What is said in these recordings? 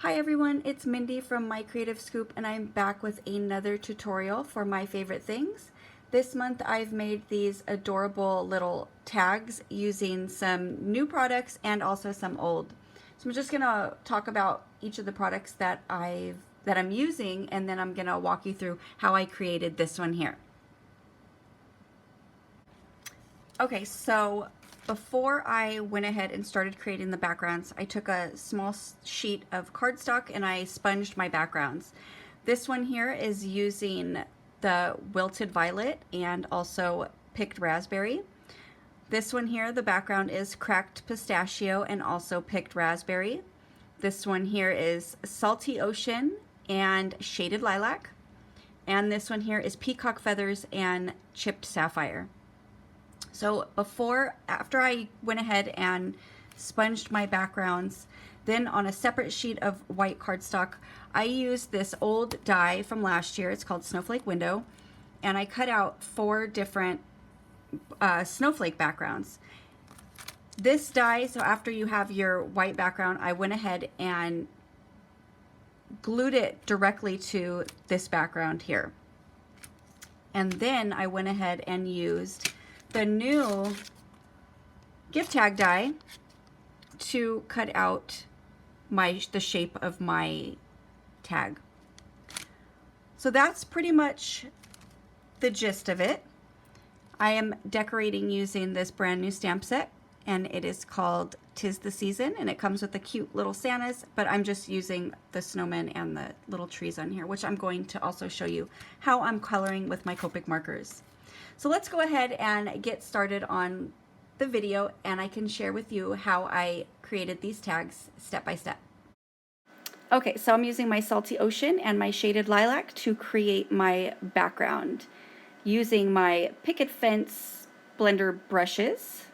Hi everyone, it's Mindy from My Creative Scoop and I'm back with another tutorial for my favorite things. This month I've made these adorable little tags using some new products and also some old. So I'm just gonna talk about each of the products that I'm using, and then I'm gonna walk you through how I created this one here. Okay, so before I went ahead and started creating the backgrounds, I took a small sheet of cardstock and I sponged my backgrounds. This one here is using the wilted violet and also picked raspberry. This one here, the background is cracked pistachio and also picked raspberry. This one here is salty ocean and shaded lilac. And this one here is peacock feathers and chipped sapphire. So after I went ahead and sponged my backgrounds, then on a separate sheet of white cardstock, I used this old die from last year. It's called Snowflake Window, and I cut out 4 different snowflake backgrounds. This die, so after you have your white background, I went ahead and glued it directly to this background here. And then I went ahead and used the new Gift Tag die to cut out the shape of my tag. So that's pretty much the gist of it. I am decorating using this brand new stamp set, and it is called 'Tis the Season, and it comes with the cute little Santas, but I'm just using the snowman and the little trees on here, which I'm going to also show you how I'm coloring with my Copic markers. So let's go ahead and get started on the video, and I can share with you how I created these tags step by step. Okay, so I'm using my salty ocean and my shaded lilac to create my background using my picket fence blender brushes.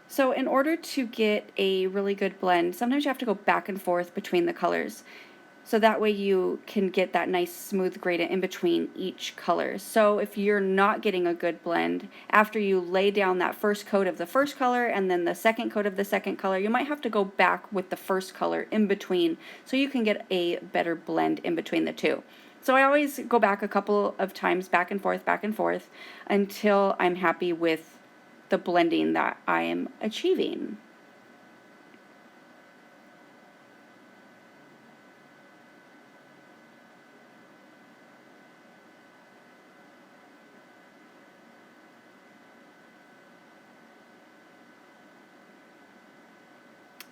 So in order to get a really good blend, sometimes you have to go back and forth between the colors. So that way you can get that nice smooth gradient in between each color. So if you're not getting a good blend, after you lay down that first coat of the first color and then the second coat of the second color, you might have to go back with the first color in between so you can get a better blend in between the two. So I always go back a couple of times, back and forth, until I'm happy with the blending that I am achieving.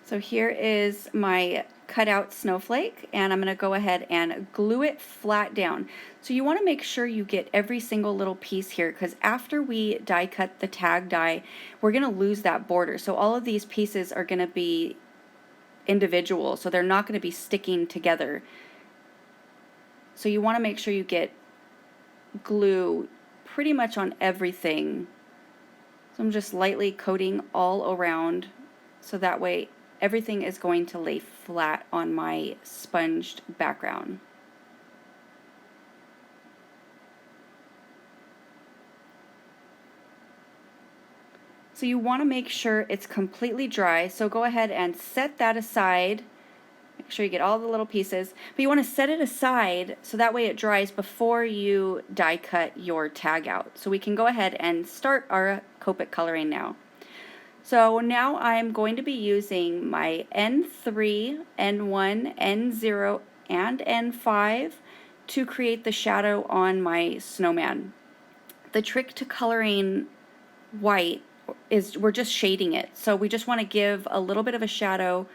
So here is my cutout snowflake, and I'm going to go ahead and glue it flat down. So you want to make sure you get every single little piece here, because after we die cut the tag die, we're going to lose that border. So all of these pieces are going to be individual, so they're not going to be sticking together. So you want to make sure you get glue pretty much on everything. So I'm just lightly coating all around, so that way everything is going to lay flat on my sponged background. So you want to make sure it's completely dry, so go ahead and set that aside. Make sure you get all the little pieces, but you want to set it aside so that way it dries before you die cut your tag out. So we can go ahead and start our Copic coloring now. So now I'm going to be using my N3, N1, N0, and N5 to create the shadow on my snowman. The trick to coloring white is we're just shading it. So we just want to give a little bit of a shadow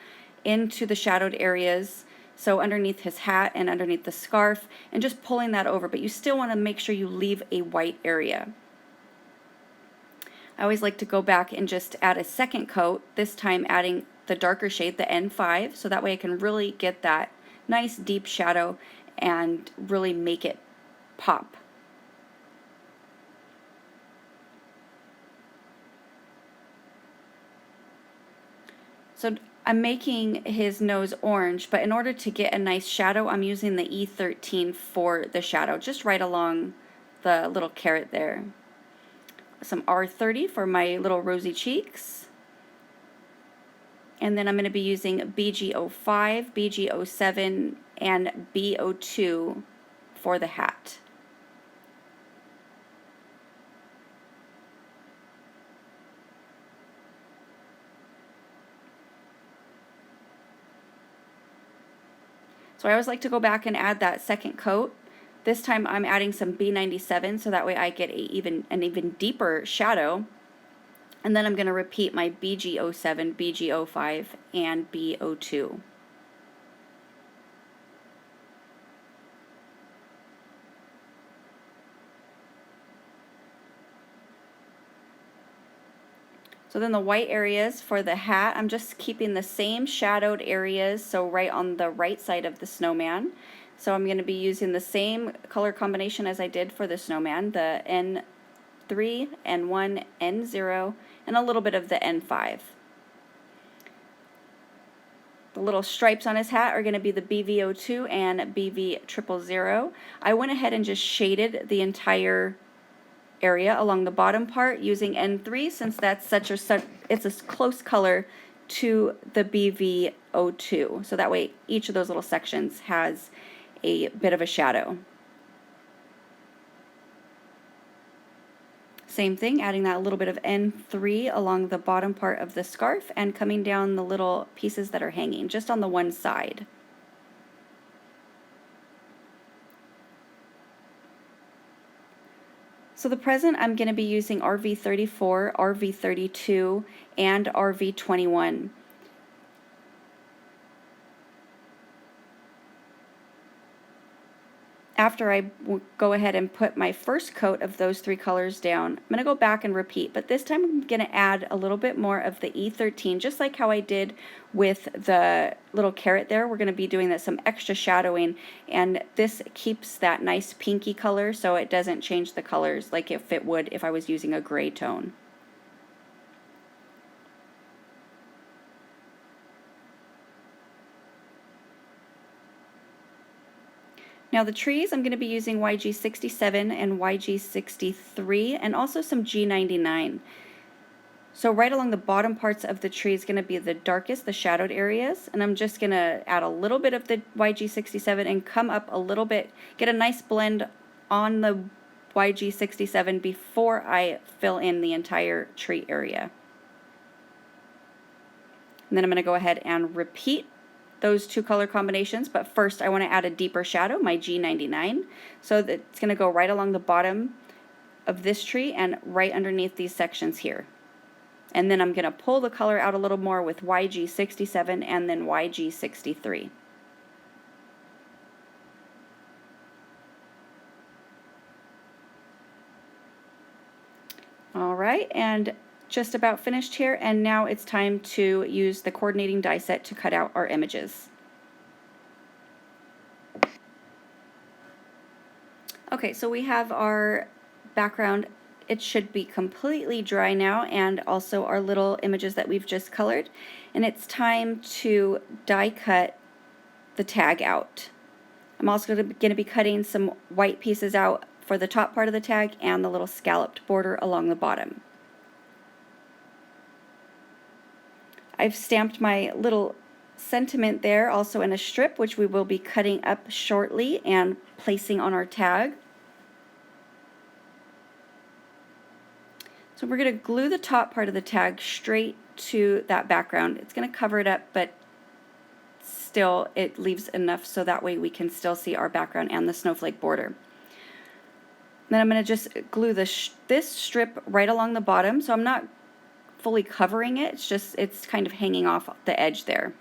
into the shadowed areas, so underneath his hat and underneath the scarf, and just pulling that over, but you still want to make sure you leave a white area. I always like to go back and just add a second coat, this time adding the darker shade, the N5, so that way I can really get that nice deep shadow and really make it pop. So I'm making his nose orange, but in order to get a nice shadow, I'm using the E13 for the shadow, just right along the little carrot there. some R30 for my little rosy cheeks. And then I'm going to be using BG05, BG07, and B02 for the hat. So I always like to go back and add that second coat. This time I'm adding some B97 so that way I get an even deeper shadow. And then I'm going to repeat my BG07, BG05, and B02. So then the white areas for the hat, I'm just keeping the same shadowed areas, so right on the right side of the snowman. So I'm going to be using the same color combination as I did for the snowman, the N3, N1, N0, and a little bit of the N5. The little stripes on his hat are going to be the BV02 and BV000. I went ahead and just shaded the entire area along the bottom part using N3 since that's it's a close color to the BV02. So that way each of those little sections has a bit of a shadow. Same thing, adding that little bit of N3 along the bottom part of the scarf and coming down the little pieces that are hanging just on the one side. So the present, I'm going to be using RV34, RV32, and RV21. After I go ahead and put my first coat of those three colors down, I'm going to go back and repeat, but this time I'm going to add a little bit more of the E13, just like how I did with the little carrot there. We're going to be doing that some extra shadowing, and this keeps that nice pinky color so it doesn't change the colors like if it would if I was using a gray tone. Now the trees, I'm going to be using YG67 and YG63 and also some G99. So right along the bottom parts of the tree is going to be the darkest, the shadowed areas, and I'm just going to add a little bit of the YG67 and come up a little bit, get a nice blend on the YG67 before I fill in the entire tree area. And then I'm going to go ahead and repeat those two color combinations, but first I want to add a deeper shadow, my G99, so that it's going to go right along the bottom of this tree and right underneath these sections here. And then I'm going to pull the color out a little more with YG67 and then YG63. All right, and just about finished here, and now it's time to use the coordinating die set to cut out our images. Okay, so we have our background. It should be completely dry now, and also our little images that we've just colored, and it's time to die cut the tag out. I'm also going to be cutting some white pieces out for the top part of the tag and the little scalloped border along the bottom. I've stamped my little sentiment there also in a strip, which we will be cutting up shortly and placing on our tag. So we're going to glue the top part of the tag straight to that background. It's going to cover it up, but still it leaves enough so that way we can still see our background and the snowflake border. Then I'm going to just glue this strip right along the bottom, so I'm not fully covering it, it's kind of hanging off the edge there.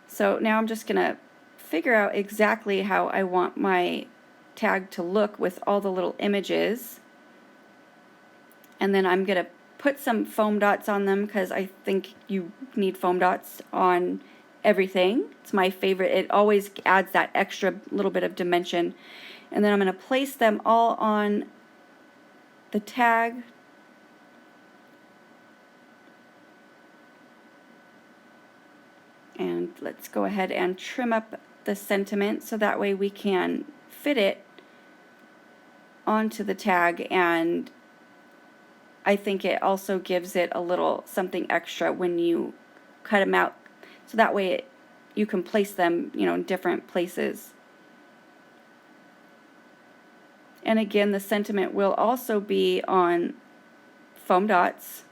So now I'm just going to figure out exactly how I want my tag to look with all the little images, and then I'm going to put some foam dots on them because I think you need foam dots on everything. It's my favorite. It always adds that extra little bit of dimension. And then I'm going to place them all on the tag. And let's go ahead and trim up the sentiment so that way we can fit it onto the tag, and I think it also gives it a little something extra when you cut them out, so that way you can place them, you know, in different places. And again, the sentiment will also be on foam dots.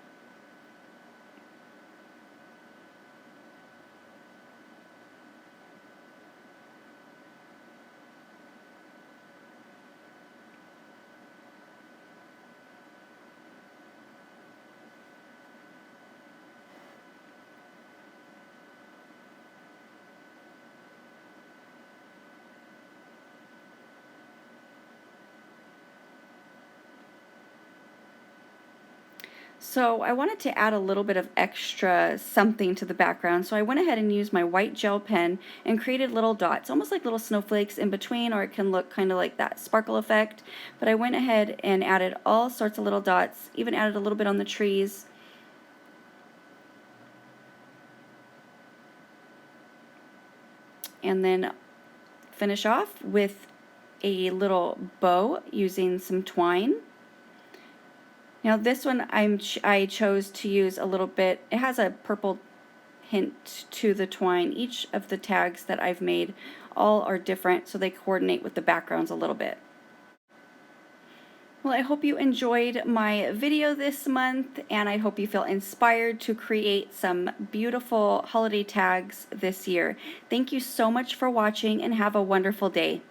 So I wanted to add a little bit of extra something to the background, so I went ahead and used my white gel pen and created little dots, almost like little snowflakes in between, or it can look kind of like that sparkle effect. But I went ahead and added all sorts of little dots, even added a little bit on the trees. And then finish off with a little bow using some twine. Now this one I chose to use a little bit, it has a purple hint to the twine. Each of the tags that I've made all are different, so they coordinate with the backgrounds a little bit. Well, I hope you enjoyed my video this month, and I hope you feel inspired to create some beautiful holiday tags this year. Thank you so much for watching, and have a wonderful day.